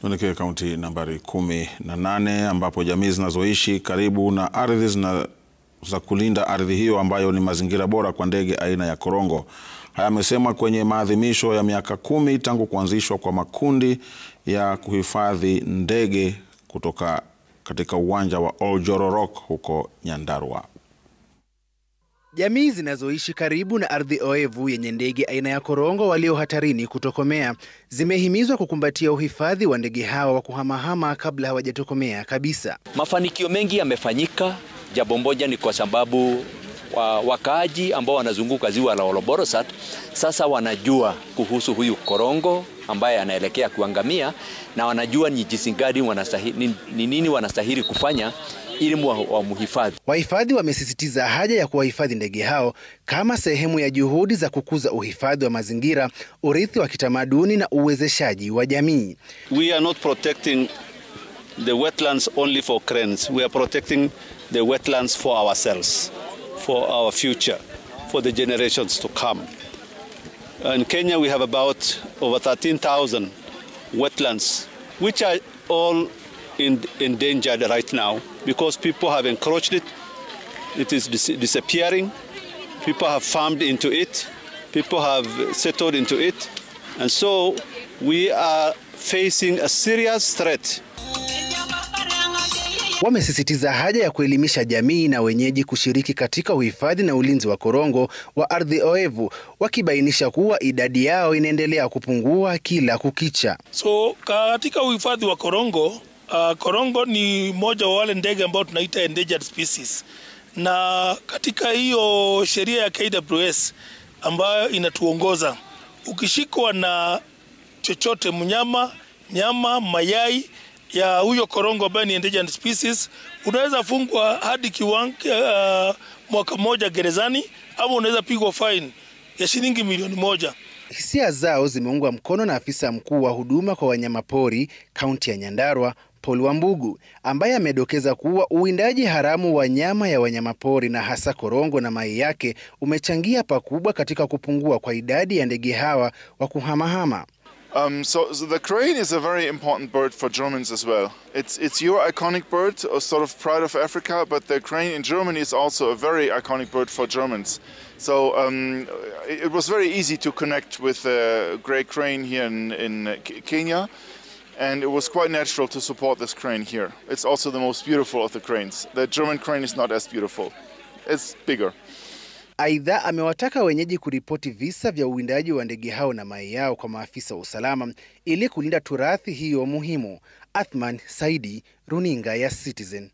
Tuelekee kaunti nambari 18 ambapo jamii zinazoishi karibu na ardhi za kulinda ardhi hiyo ambayo ni mazingira bora kwa ndege aina ya korongo. Haya yamesemwa kwenye maadhimisho ya miaka 10 tangu kuanzishwa kwa makundi ya kuhifadhi ndege kutoka katika uwanja wa Oljororok huko Nyandarua. Jamii zinazoishi karibu na ardhi oevu yenye ndege aina ya korongo walio hatarini kutokomea zimehimizwa kukumbatia uhifadhi wa ndege hawa wa kuhamahama kabla hawajatokomea kabisa. Mafanikio mengi yamefanyika. Jambo moja ni kwa sababu wakaaji ambao wanazunguka ziwa la Oloborosat sasa wanajua kuhusu huyu korongo ambaye anaelekea kuangamia, na wanajua ni jinsi gani ni nini wanastahili kufanya ili wamhifadhi. Wahifadhi wamesisitiza haja ya kuwahifadhi ndege hao kama sehemu ya juhudi za kukuza uhifadhi wa mazingira, urithi wa kitamaduni na uwezeshaji wa jamii. We are not protecting the wetlands only for cranes. We are protecting the wetlands for ourselves, for our future, for the generations to come. In Kenya we have about over 13,000 wetlands, which are all endangered right now because people have encroached it. It is disappearing. People have farmed into it. People have settled into it. And so we are facing a serious threat. Wamesisitiza haja ya kuelimisha jamii na wenyeji kushiriki katika uhifadhi na ulinzi wa korongo wa ardhi oevu, wakibainisha kuwa idadi yao inaendelea kupungua kila kukicha. So katika uhifadhi wa korongo, korongo ni moja wa wale ndege ambao tunaita endangered species. Na katika hiyo sheria ya KWS ambayo inatuongoza, ukishikwa na chochote nyama, mayai ya huyo korongo ambaye ni endangered species, unaweza fungwa hadi mwaka mmoja gerezani, ama unaweza pigwa fine ya shilingi milioni 1. Hisia zao zimeungwa mkono na afisa mkuu wa huduma kwa wanyamapori kaunti ya Nyandarua, Paul Wambugu, ambaye amedokeza kuwa uwindaji haramu wa nyama ya wanyamapori na hasa korongo na mayai yake umechangia pakubwa katika kupungua kwa idadi ya ndege hawa wa kuhamahama. So the crane is a very important bird for Germans as well. It's your iconic bird, a sort of pride of Africa, but the crane in Germany is also a very iconic bird for Germans. So it was very easy to connect with the grey crane here in Kenya, and it was quite natural to support this crane here. It's also the most beautiful of the cranes. The German crane is not as beautiful. It's bigger. Aidha, amewataka wenyeji kuripoti visa vya uwindaji wa ndege hao na mayai yao kwa maafisa wa usalama ili kulinda turathi hiyo muhimu. Athman Saidi, Runinga ya Citizen.